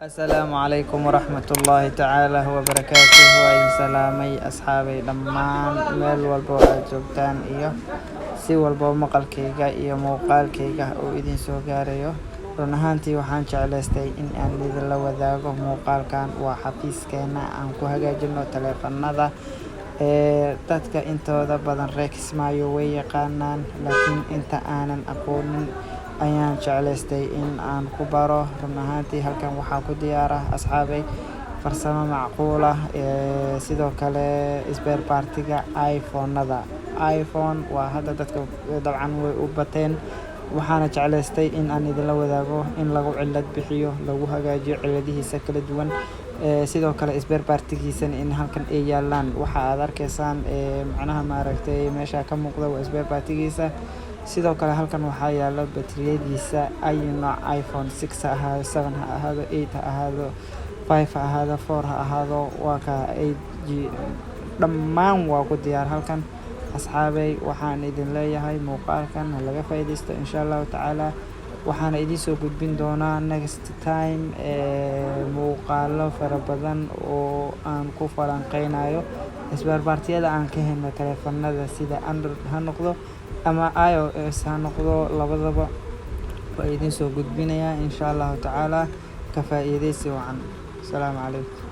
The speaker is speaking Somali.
السلام عليكم ورحمة الله تعالى وبركاته وإن سلامي أصحابي دمان ميل والبو أجوبتان si walba maqalkayga iyo muuqaalkayga oo idin soo gaarayo run ahaantii waxaan jeclaystay in aan idinla wadaago muuqaalkan waa xafiiskeena aan ku hagaajino taleefannada dadka intooda badan reexmayo way yaqaanaan laakiin inta aanan aqoonin ayaan jeclaystay in aan ku baro run ahaantii halkan waxaa ku diyaara asxaabay farsamo macquul ah sidoo kale spare partiga iPhone waa hadda dadka dabcan way u bateen waxaana jeclaystay in aan idinla wadaago in lagu cilad bixiyo lagu hagaajiyo ciladihiisa kala duwan sidoo kale spare partigiisana in halkan ay yaalaan waxa aad arkaysaan macnaha maaragtay meesha ka muuqda waa spare partigiisa sidoo kale halkan waxaa yaala bateriyadiisa ay nooc iPhone 6 ha ahaado 7 ha ahaado 8 ha ahaado 5 ha ahaado 4 ha ahaado waa ka 8G dhammaan waa ku diyaar halkan asxaabay waxaan idin leeyahay muuqaalkan laga faa'iideysto insha Allah taala waxaan idin soo gudbin doonaa next time muuqaalo fara badan oo aan ku falanqeynayo spare partiyada aan ka helno taleefannada sida Android ha noqdo ama iOS ha noqdo labadaba waa idin soo gudbinayaa insha Allah taala ka faa'iideysi wacan. Assalaamu calaykum.